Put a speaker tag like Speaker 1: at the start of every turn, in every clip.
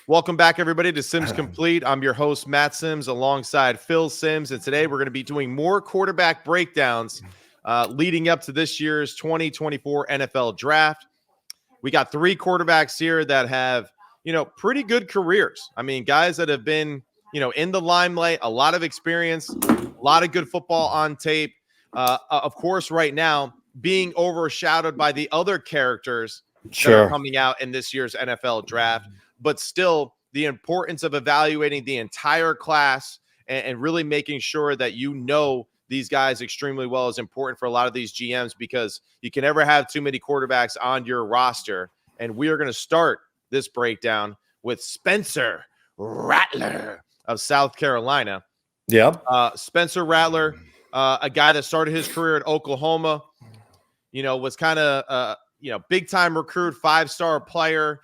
Speaker 1: Welcome back, everybody, to Sims Complete. I'm your host, Matt Sims, alongside Phil Sims, and today we're going to be doing more quarterback breakdowns leading up to this year's 2024 NFL Draft. We got three quarterbacks here that have, pretty good careers. I mean, guys that have been, in the limelight, a lot of experience, a lot of good football on tape. Of course, right now, being overshadowed by the other characters that are coming out in this year's NFL Draft. But still, the importance of evaluating the entire class and really making sure that these guys extremely well is important for a lot of these GMs, because you can never have too many quarterbacks on your roster. And we are going to start this breakdown with Spencer Rattler of South Carolina.
Speaker 2: Yep.
Speaker 1: Spencer Rattler, a guy that started his career at Oklahoma, was kind of, big-time recruit, five-star player.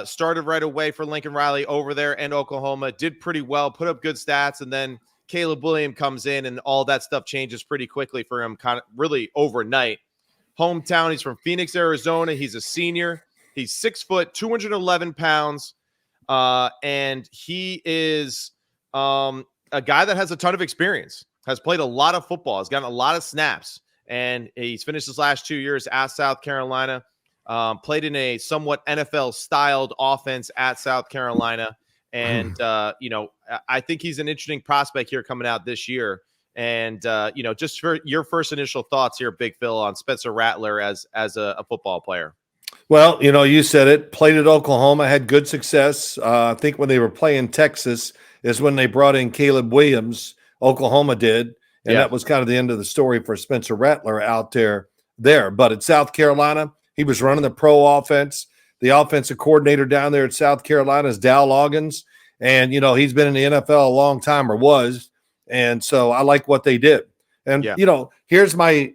Speaker 1: Started right away for Lincoln Riley over there in Oklahoma, did pretty well, put up good stats, and then Caleb Williams comes in and all that stuff changes pretty quickly for him, kind of really overnight. Hometown, he's from Phoenix, Arizona. He's a senior. He's 6 foot, 211 pounds, and he is a guy that has a ton of experience, has played a lot of football, has gotten a lot of snaps, and he's finished his last 2 years at South Carolina. Played in a somewhat NFL-styled offense at South Carolina. And, I think he's an interesting prospect here coming out this year. And, just for your first initial thoughts here, Big Phil, on Spencer Rattler as a football player.
Speaker 2: Well, you said it. Played at Oklahoma, had good success. I think when they were playing Texas is when they brought in Caleb Williams. Oklahoma did. And that was kind of the end of the story for Spencer Rattler out there. But at South Carolina, he was running the pro offense. The offensive coordinator down there at South Carolina is Dow Loggins. And, he's been in the NFL a long time, or was. And so I like what they did. And, here's my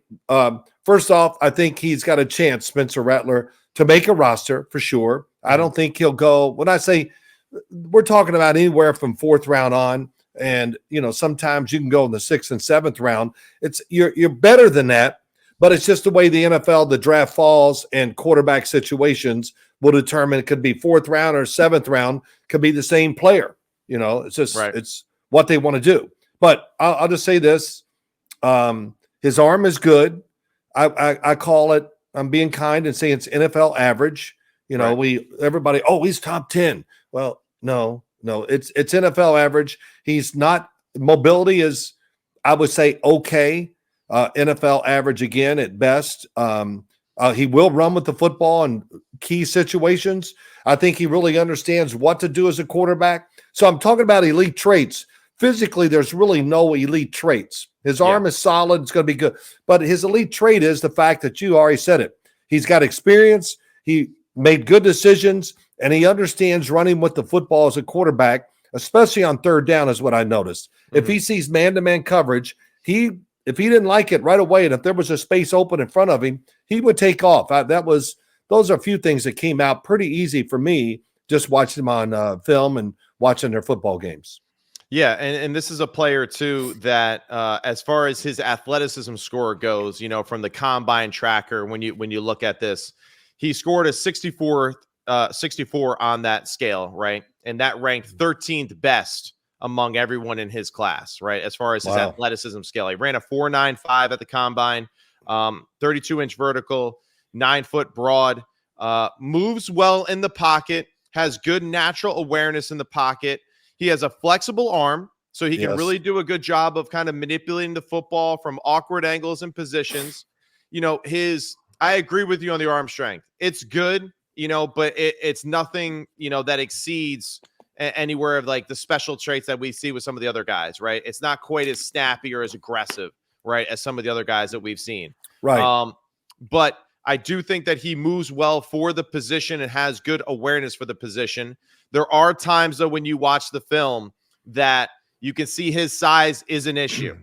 Speaker 2: first off, I think he's got a chance, Spencer Rattler, to make a roster for sure. Mm-hmm. I don't think he'll go. When I say we're talking about anywhere from fourth round on, and, sometimes you can go in the sixth and seventh round. You're better than that. But it's just the way the NFL, the draft falls, and quarterback situations will determine. It could be fourth round or seventh round, could be the same player. It's just It's what they want to do. But I'll just say this: his arm is good. I call it. I'm being kind and saying it's NFL average. Everybody. Oh, he's top 10. Well, no, it's NFL average. He's not. Mobility is, I would say, okay. NFL average again at best. He will run with the football in key situations. I think he really understands what to do as a quarterback. So I'm talking about elite traits. Physically, there's really no elite traits. His arm is solid. It's going to be good. But his elite trait is the fact that you already said it. He's got experience. He made good decisions, and he understands running with the football as a quarterback, especially on third down is what I noticed. Mm-hmm. If he sees man-to-man coverage, if he didn't like it right away, and if there was a space open in front of him, he would take off. Those are a few things that came out pretty easy for me just watching them on film and watching their football games.
Speaker 1: Yeah, and this is a player, too, that as far as his athleticism score goes, from the combine tracker, when you look at this, he scored a 64 on that scale, right? And that ranked 13th best among everyone in his class, right? As far as his athleticism scale, he ran a 4.95 at the combine, 32-inch vertical, 9-foot broad, moves well in the pocket, has good natural awareness in the pocket. He has a flexible arm, so he can really do a good job of kind of manipulating the football from awkward angles and positions. I agree with you on the arm strength. It's good, but it's nothing, that exceeds anywhere of like the special traits that we see with some of the other guys, right? It's not quite as snappy or as aggressive, right, as some of the other guys that we've seen.
Speaker 2: Right.
Speaker 1: But I do think that he moves well for the position and has good awareness for the position. There are times, though, when you watch the film that you can see his size is an issue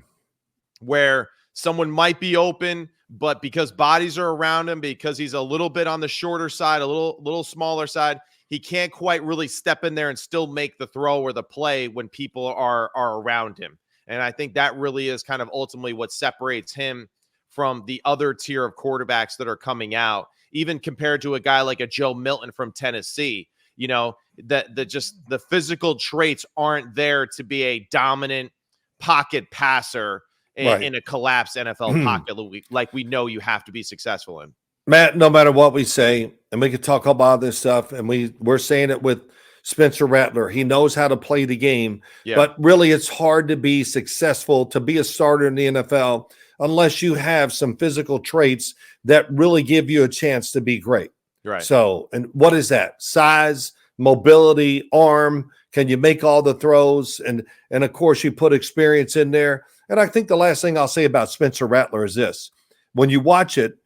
Speaker 1: where someone might be open, but because bodies are around him, because he's a little bit on the shorter side, a little smaller side, he can't quite really step in there and still make the throw or the play when people are around him. And I think that really is kind of ultimately what separates him from the other tier of quarterbacks that are coming out, even compared to a guy like a Joe Milton from Tennessee. that just the physical traits aren't there to be a dominant pocket passer in a collapsed NFL pocket like we know you have to be successful in.
Speaker 2: Matt, no matter what we say, and we could talk about this stuff, and we're saying it with Spencer Rattler. He knows how to play the game, but really it's hard to be successful, to be a starter in the NFL, unless you have some physical traits that really give you a chance to be great.
Speaker 1: Right.
Speaker 2: So, and what is that? Size, mobility, arm. Can you make all the throws? And of course, you put experience in there. And I think the last thing I'll say about Spencer Rattler is this. When you watch it,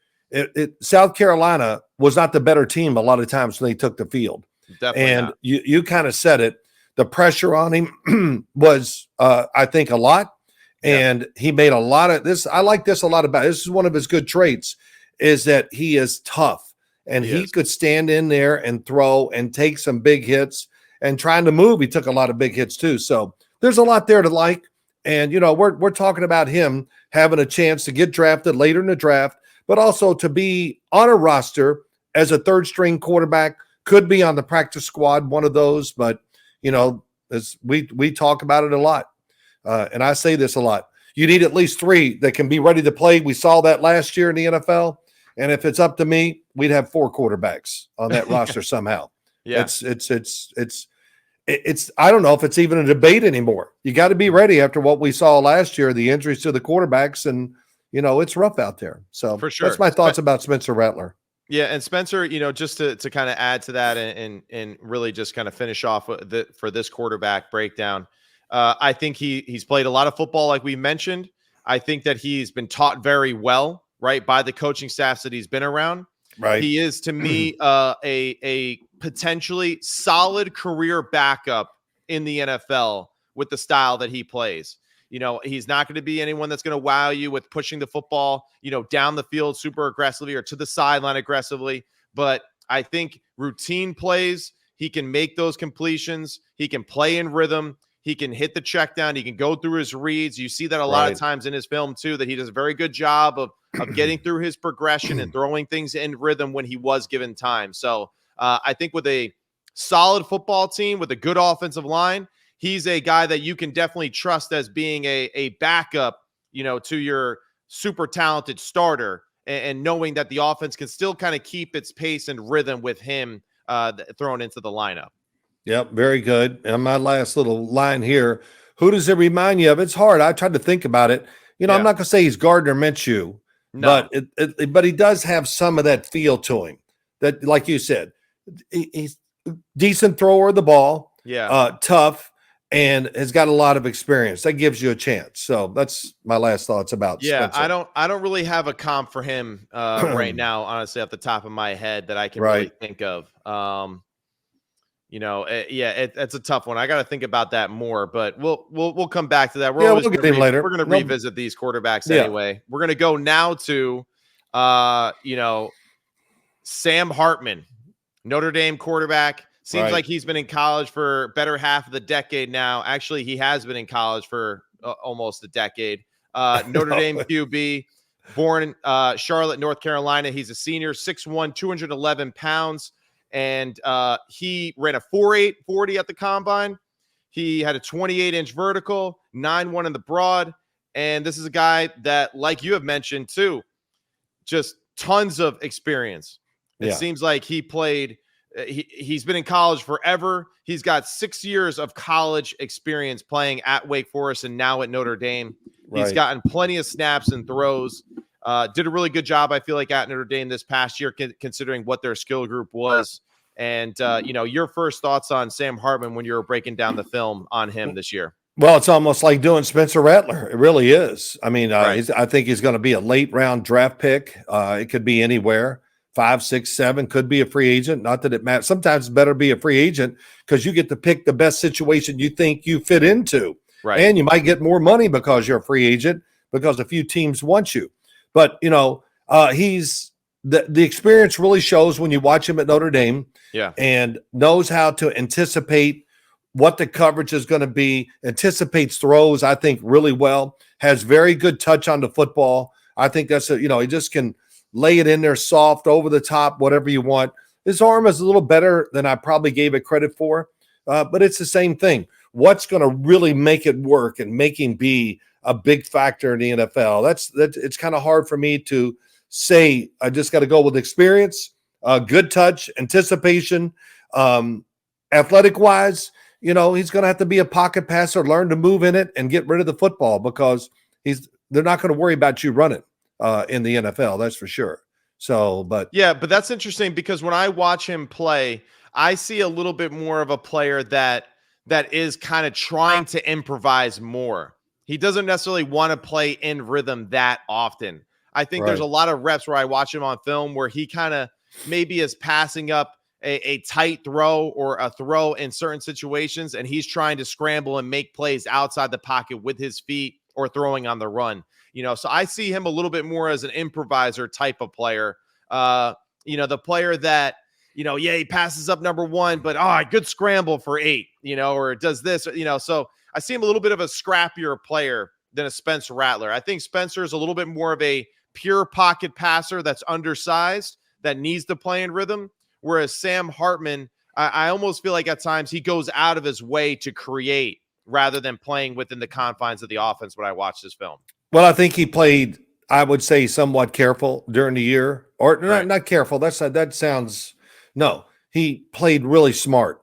Speaker 2: South Carolina was not the better team a lot of times when they took the field.
Speaker 1: Definitely
Speaker 2: and
Speaker 1: not.
Speaker 2: you kind of said it. The pressure on him was, I think, a lot. And he made a lot of this. I like this a lot about. This is one of his good traits, is that he is tough. And he could stand in there and throw and take some big hits. And trying to move, he took a lot of big hits too. So there's a lot there to like. And, we're talking about him having a chance to get drafted later in the draft, but also to be on a roster as a third-string quarterback, could be on the practice squad, one of those. But, as we talk about it a lot, and I say this a lot, you need at least 3 that can be ready to play. We saw that last year in the NFL. And if it's up to me, we'd have 4 quarterbacks on that roster somehow.
Speaker 1: Yeah.
Speaker 2: It's I don't know if it's even a debate anymore. You got to be ready after what we saw last year, the injuries to the quarterbacks, and it's rough out there. So
Speaker 1: for sure,
Speaker 2: that's my thoughts about Spencer Rattler.
Speaker 1: Yeah, and Spencer, just to kind of add to that and really just kind of finish off for this quarterback breakdown, I think he's played a lot of football, like we mentioned. I think that he's been taught very well, right, by the coaching staffs that he's been around.
Speaker 2: Right.
Speaker 1: He is, to me, a potentially solid career backup in the NFL with the style that he plays. He's not going to be anyone that's going to wow you with pushing the football, down the field super aggressively or to the sideline aggressively. But I think routine plays, he can make those completions. He can play in rhythm. He can hit the check down. He can go through his reads. You see that a lot of times in his film too, that he does a very good job of getting through his progression and throwing things in rhythm when he was given time. So I think with a solid football team, with a good offensive line, he's a guy that you can definitely trust as being a backup, to your super talented starter, and knowing that the offense can still kind of keep its pace and rhythm with him thrown into the lineup.
Speaker 2: Yep, very good. And my last little line here, who does it remind you of? It's hard. I tried to think about it. I'm not going to say he's Gardner Minshew, but but he does have some of that feel to him. That, like you said, he's a decent thrower of the ball, tough, and has got a lot of experience. That gives you a chance. So that's my last thoughts about Spencer.
Speaker 1: I don't really have a comp for him right now, honestly, off the top of my head that I can really think of. It's a tough one. I got to think about that more, but we'll come back to that.
Speaker 2: We'll get him later.
Speaker 1: We're going to revisit these quarterbacks anyway. We're going to go now to, Sam Hartman, Notre Dame quarterback. Seems like he's been in college for better half of the decade now. Actually, he has been in college for almost a decade. Notre Dame QB, born in Charlotte, North Carolina. He's a senior, 6'1", 211 pounds. And he ran a 4.8 40 at the combine. He had a 28-inch vertical, 9.1 in the broad. And this is a guy that, like you have mentioned too, just tons of experience. It seems like he played he's been in college forever. He's got 6 years of college experience playing at Wake Forest and now at Notre Dame. He's gotten plenty of snaps and throws. Did a really good job, I feel like, at Notre Dame this past year, considering what their skill group was. And, your first thoughts on Sam Hartman when you were breaking down the film on him this year?
Speaker 2: Well, it's almost like doing Spencer Rattler. It really is. I mean, I think he's going to be a late round draft pick. It could be anywhere. 5, 6, 7, could be a free agent. Not that it matters. Sometimes it's better to be a free agent because you get to pick the best situation you think you fit into.
Speaker 1: Right.
Speaker 2: And you might get more money because you're a free agent because a few teams want you. But, he's the experience really shows when you watch him at Notre Dame and knows how to anticipate what the coverage is going to be, anticipates throws, I think, really well, has very good touch on the football. I think that's he just can lay it in there soft, over the top, whatever you want. his arm is a little better than I probably gave it credit for, but it's the same thing. What's going to really make it work and make him be a big factor in the NFL? That's it's kind of hard for me to say. I just got to go with experience, good touch, anticipation, athletic wise. He's going to have to be a pocket passer, learn to move in it, and get rid of the football because they're not going to worry about you running in the NFL. That's for sure. So, but
Speaker 1: that's interesting because when I watch him play, I see a little bit more of a player that is kind of trying to improvise more. He doesn't necessarily want to play in rhythm that often. I think there's a lot of reps where I watch him on film where he kind of maybe is passing up a tight throw or a throw in certain situations, and he's trying to scramble and make plays outside the pocket with his feet or throwing on the run. So I see him a little bit more as an improviser type of player. The player that, he passes up number one, but good scramble for 8, or does this, so I see him a little bit of a scrappier player than a Spencer Rattler. I think Spencer is a little bit more of a pure pocket passer that's undersized, that needs to play in rhythm. Whereas Sam Hartman, I almost feel like at times he goes out of his way to create rather than playing within the confines of the offense when I watch this film.
Speaker 2: Well, I think he played, I would say, somewhat careful during the year, or not careful. No, he played really smart.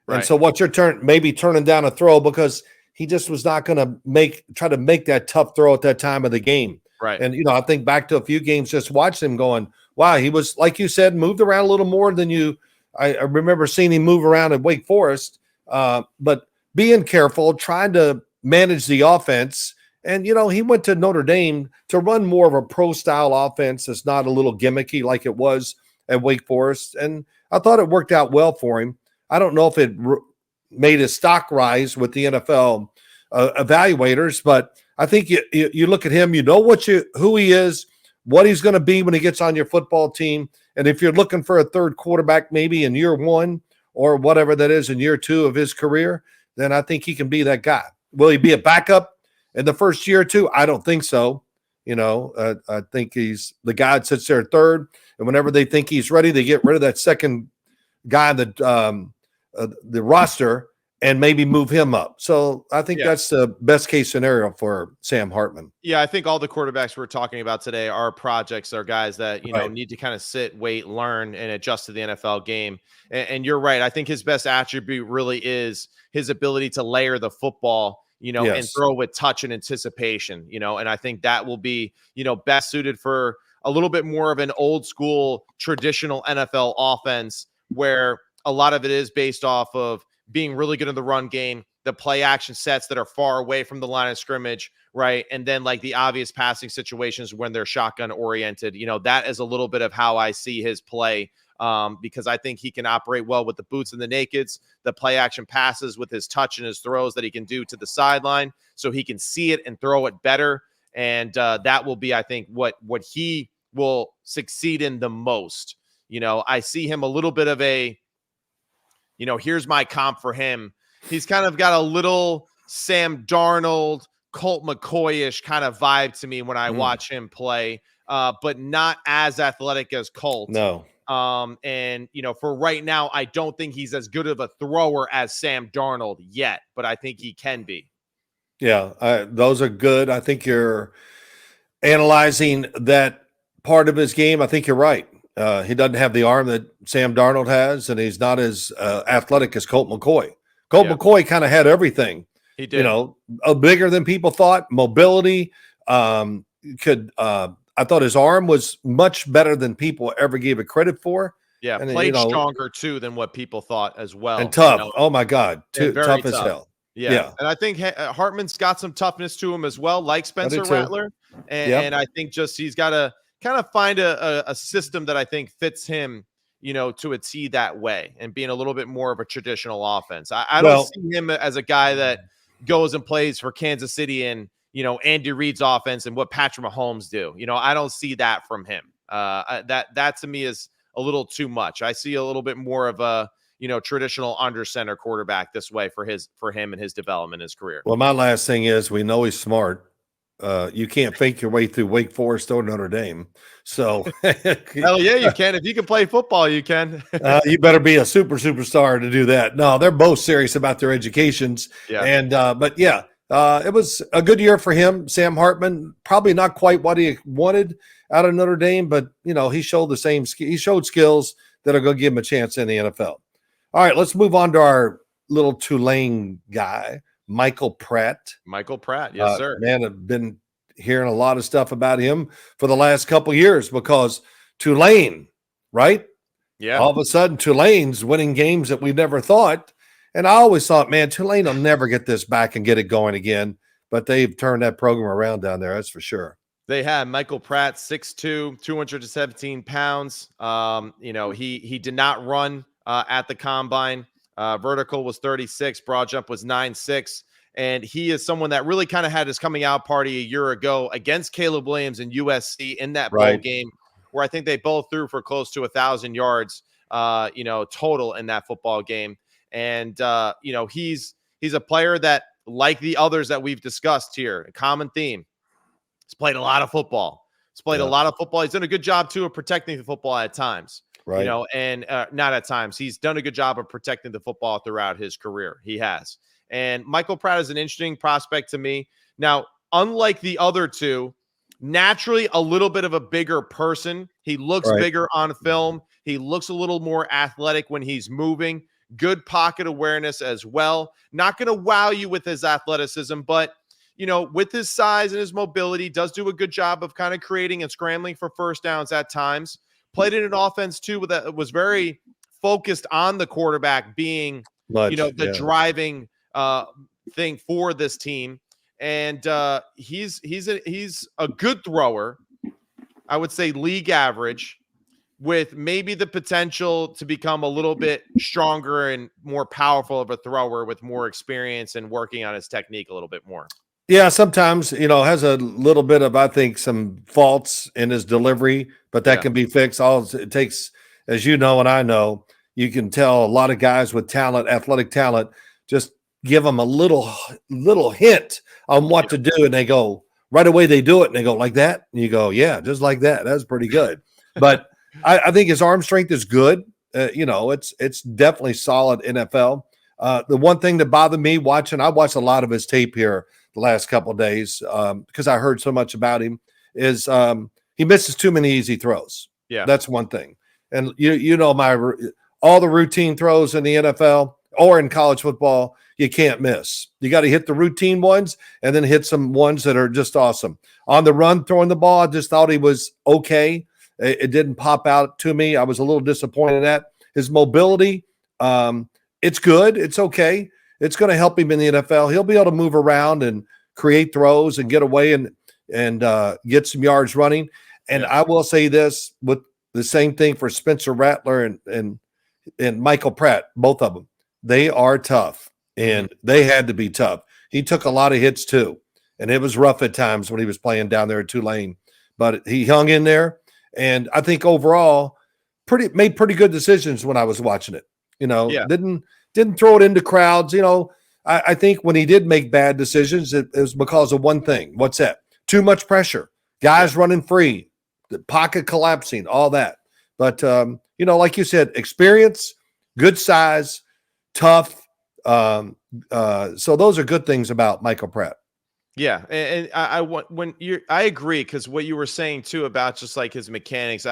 Speaker 2: Right. And so what you're maybe turning down a throw because he just was not going to try to make that tough throw at that time of the game.
Speaker 1: Right.
Speaker 2: And, I think back to a few games, just watching him going, wow, he was, like you said, moved around a little more than I remember seeing him move around at Wake Forest, but being careful, trying to manage the offense. And, he went to Notre Dame to run more of a pro-style offense that's not a little gimmicky like it was at Wake Forest. And I thought it worked out well for him. I don't know if it made his stock rise with the NFL evaluators, but I think you look at him, who he is, what he's going to be when he gets on your football team. And if you're looking for a third quarterback, maybe in year 1 or whatever that is in year 2 of his career, then I think he can be that guy. Will he be a backup in the first year or 2? I don't think so. I think he's the guy that sits there third. And whenever they think he's ready, they get rid of that second guy that the roster and maybe move him up. So I think that's the best case scenario for Sam Hartman.
Speaker 1: Yeah, I think all the quarterbacks we're talking about today are projects, are guys that, need to kind of sit, wait, learn, and adjust to the NFL game. And you're right. I think his best attribute really is his ability to layer the football, and throw with touch and anticipation, and I think that will be, best suited for a little bit more of an old school traditional NFL offense where a lot of it is based off of being really good in the run game, the play action sets that are far away from the line of scrimmage, right? And then like the obvious passing situations when they're shotgun oriented, that is a little bit of how I see his play, because I think he can operate well with the boots and the nakeds, the play action passes with his touch and his throws that he can do to the sideline so he can see it and throw it better. And that will be, I think, what he will succeed in the most. I see him a little bit of a, here's my comp for him. He's kind of got a little Sam Darnold, Colt McCoy-ish kind of vibe to me when I watch him play, but not as athletic as Colt.
Speaker 2: No.
Speaker 1: And, for right now, I don't think he's as good of a thrower as Sam Darnold yet, but I think he can be.
Speaker 2: Yeah, those are good. I think you're analyzing that part of his game. I think you're right. He doesn't have the arm that Sam Darnold has, and he's not as athletic as Colt McCoy. McCoy kind of had everything.
Speaker 1: He did.
Speaker 2: Bigger than people thought, mobility. I thought his arm was much better than people ever gave it credit for.
Speaker 1: Yeah, and played stronger too than what people thought as well.
Speaker 2: And tough. Oh my God, tough as hell.
Speaker 1: Yeah. And I think Hartman's got some toughness to him as well, like Spencer Rattler. And I think just he's got to kind of find a system that I think fits him, to a T that way, and being a little bit more of a traditional offense. I don't see him as a guy that goes and plays for Kansas City and, Andy Reid's offense and what Patrick Mahomes do. I don't see that from him. That to me is a little too much. I see a little bit more of a, traditional under center quarterback this way for him and his development in his career.
Speaker 2: Well, my last thing is we know he's smart. you can't fake your way through Wake Forest or Notre Dame. So
Speaker 1: Hell yeah, you can. If you can play football, you can.
Speaker 2: you better be a superstar to do that. No, they're both serious about their educations.
Speaker 1: Yeah.
Speaker 2: And but yeah, it was a good year for him. Sam Hartman, probably not quite what he wanted out of Notre Dame, but he showed he showed skills that are going to give him a chance in the NFL. All right, let's move on to our little Tulane guy, Michael Pratt.
Speaker 1: Michael Pratt, yes, sir.
Speaker 2: Man, I've been hearing a lot of stuff about him for the last couple of years because Tulane, right?
Speaker 1: Yeah.
Speaker 2: All of a sudden, Tulane's winning games that we never thought. And I always thought, man, Tulane will never get this back and get it going again. But they've turned that program around down there, that's for sure.
Speaker 1: They had Michael Pratt, 6'2", 217 pounds. He did not run at the combine. Vertical was 36, broad jump was 9'6". And he is someone that really kind of had his coming out party a year ago against Caleb Williams and USC in that bowl game, where I think they both threw for close to 1,000 yards, total in that football game. And, he's a player that, like the others that we've discussed here, a common theme. He's played a lot of football. He's done a good job, too, of protecting the football at times.
Speaker 2: Right.
Speaker 1: And not at times. He's done a good job of protecting the football throughout his career. He has. And Michael Pratt is an interesting prospect to me. Now, unlike the other two, naturally a little bit of a bigger person. He looks bigger on film. He looks a little more athletic when he's moving. Good pocket awareness as well. Not going to wow you with his athleticism, but with his size and his mobility, does do a good job of kind of creating and scrambling for first downs at times. Played in an offense, too, that was very focused on the quarterback being, the driving thing for this team. And he's a good thrower. I would say league average, with maybe the potential to become a little bit stronger and more powerful of a thrower with more experience and working on his technique a little bit more.
Speaker 2: Yeah, sometimes, has a little bit of, I think, some faults in his delivery, but that can be fixed. All it takes, as you know and I know, you can tell a lot of guys with talent, athletic talent, just give them a little hint on what to do, and they go, right away they do it, and they go, like that? And you go, yeah, just like that. That's pretty good. But I think his arm strength is good. It's definitely solid NFL. The one thing that bothered me I watched a lot of his tape here the last couple of days because I heard so much about him, is he misses too many easy throws.
Speaker 1: Yeah.
Speaker 2: That's one thing. And all the routine throws in the NFL or in college football, you can't miss. You got to hit the routine ones and then hit some ones that are just awesome. On the run, throwing the ball, I just thought he was okay. It didn't pop out to me. I was a little disappointed in that. His mobility, it's good. It's okay. It's going to help him in the NFL. He'll be able to move around and create throws and get away and get some yards running. And I will say this, with the same thing for Spencer Rattler and Michael Pratt, both of them. They are tough, and they had to be tough. He took a lot of hits too, and it was rough at times when he was playing down there at Tulane. But he hung in there, and I think overall made pretty good decisions when I was watching it. Didn't throw it into crowds. I think when he did make bad decisions, it was because of one thing. What's that? Too much pressure. Guys running free, the pocket collapsing, all that. But, like you said, experience, good size, tough. So those are good things about Michael Pratt.
Speaker 1: Yeah, and I agree, because what you were saying too about just like his mechanics.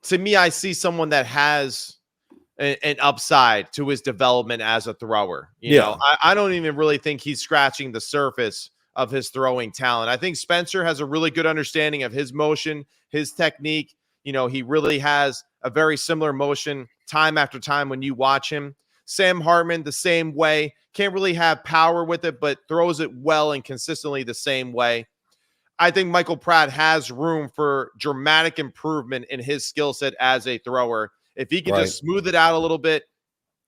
Speaker 1: To me, I see someone that has an upside to his development as a thrower. I don't even really think he's scratching the surface of his throwing talent. I think Spencer has a really good understanding of his motion, his technique. He really has a very similar motion time after time when you watch him. Sam Hartman, the same way. Can't really have power with it, but throws it well and consistently the same way. I think Michael Pratt has room for dramatic improvement in his skill set as a thrower. If he can just smooth it out a little bit,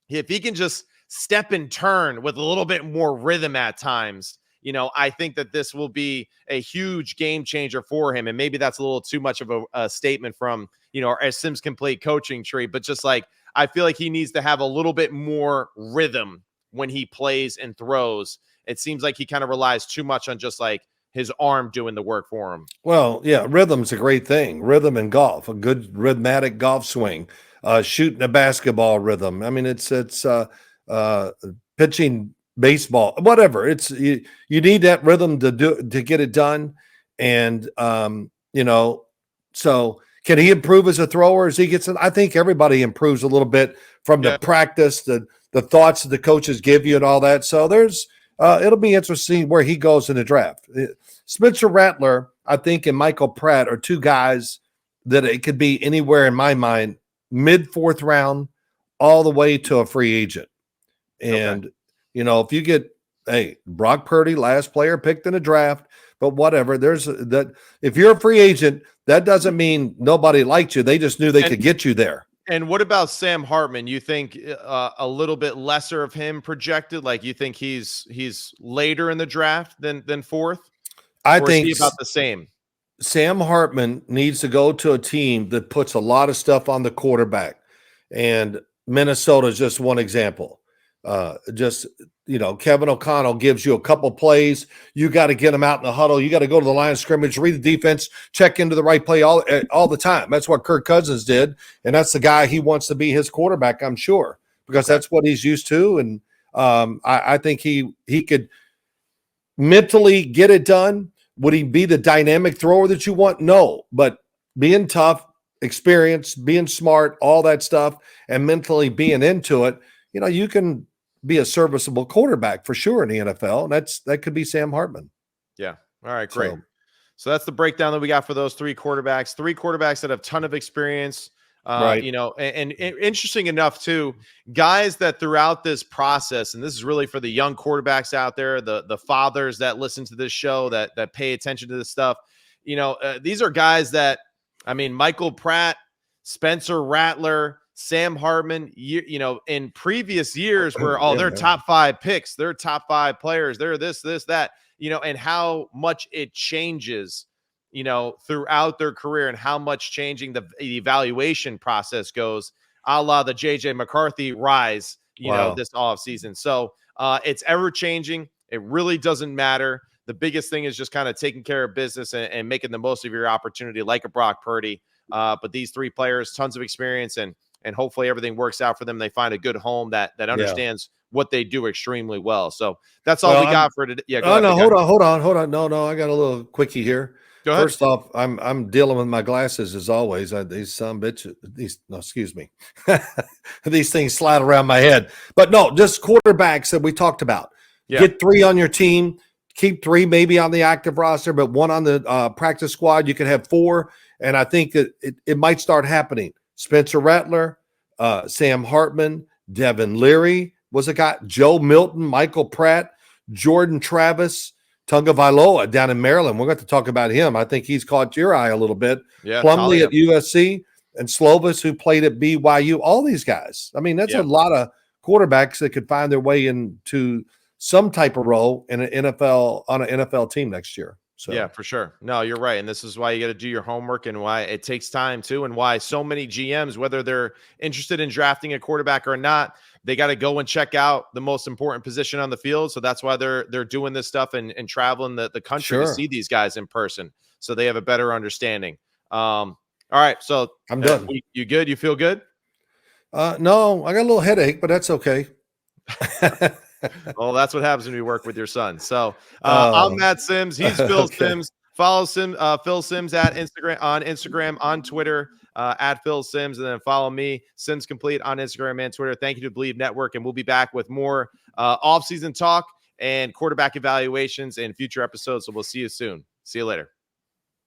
Speaker 1: if he can just step and turn with a little bit more rhythm at times, I think that this will be a huge game changer for him. And maybe that's a little too much of a statement from, our Sims Complete coaching tree, but just like, I feel like he needs to have a little bit more rhythm when he plays and throws. It seems like he kind of relies too much on just like his arm doing the work for him.
Speaker 2: Well, yeah, rhythm's a great thing. Rhythm in golf, a good rhythmic golf swing, shooting a basketball rhythm. I mean, it's pitching baseball, whatever. It's you need that rhythm to get it done. And so can he improve as a thrower as he gets in? I think everybody improves a little bit from the practice, the thoughts that the coaches give you and all that. So there's it'll be interesting where he goes in the draft. Spencer Rattler, I think, and Michael Pratt are two guys that it could be anywhere in my mind, mid fourth round, all the way to a free agent. And, if you get, Brock Purdy, last player picked in a draft, but whatever, there's that. If you're a free agent, that doesn't mean nobody liked you. They just knew they could get you there.
Speaker 1: And what about Sam Hartman? You think a little bit lesser of him projected? Like you think he's later in the draft than fourth?
Speaker 2: I think
Speaker 1: is he about the same.
Speaker 2: Sam Hartman needs to go to a team that puts a lot of stuff on the quarterback, and Minnesota is just one example. Kevin O'Connell gives you a couple plays. You got to get them out in the huddle. You got to go to the line of scrimmage, read the defense, check into the right play all the time. That's what Kirk Cousins did, and that's the guy he wants to be his quarterback, I'm sure, because that's what he's used to. And I think he could mentally get it done. Would he be the dynamic thrower that you want? No, but being tough, experience, being smart, all that stuff, and mentally being into it, you can be a serviceable quarterback for sure in the NFL. And that could be Sam Hartman.
Speaker 1: Yeah. All right, great. So that's the breakdown that we got for those three quarterbacks that have a ton of experience.
Speaker 2: Right.
Speaker 1: And interesting enough too, guys that throughout this process, and this is really for the young quarterbacks out there, the fathers that listen to this show, that pay attention to this stuff, these are guys that, Michael Pratt, Spencer Rattler, Sam Hartman, in previous years where, they're top 5 picks, they're top 5 players, they're this, that, and how much it changes, throughout their career and how much changing the evaluation process goes, a la the JJ McCarthy rise, this offseason. So it's ever changing. It really doesn't matter. The biggest thing is just kind of taking care of business and making the most of your opportunity, like a Brock Purdy. But these three players, tons of experience, and hopefully everything works out for them. They find a good home that understands what they do extremely well. So that's all we got for today. Yeah.
Speaker 2: Hold on. No, I got a little quickie here.
Speaker 1: Go ahead.
Speaker 2: First off, I'm dealing with my glasses as always. These these things slide around my head. But no, just quarterbacks that we talked about. Yeah. Get 3 on your team. Keep 3 maybe on the active roster, but 1 on the practice squad. You can have 4, and I think that it might start happening. Spencer Rattler, Sam Hartman, Devin Leary was a guy, Joe Milton, Michael Pratt, Jordan Travis, Tunga Vailoa down in Maryland. We're going to talk about him. I think he's caught your eye a little bit.
Speaker 1: Yeah,
Speaker 2: Plumlee at USC, and Slovis, who played at BYU. All these guys. That's a lot of quarterbacks that could find their way into some type of role in an NFL team next year. So
Speaker 1: yeah, for sure. No, you're right. And this is why you got to do your homework, and why it takes time too, and why so many GMs, whether they're interested in drafting a quarterback or not, they got to go and check out the most important position on the field. So that's why they're doing this stuff and traveling the country to see these guys in person, so they have a better understanding. All right. So
Speaker 2: I'm done.
Speaker 1: You good? You feel good?
Speaker 2: No, I got a little headache, but that's okay.
Speaker 1: Well, that's what happens when you work with your son. So I'm Matt Sims. He's Phil Sims. Follow Phil Sims on Instagram, on Twitter, at Phil Sims, and then follow me, Sims Complete, on Instagram and Twitter. Thank you to Believe Network, and we'll be back with more offseason talk and quarterback evaluations in future episodes. So we'll see you soon. See you later.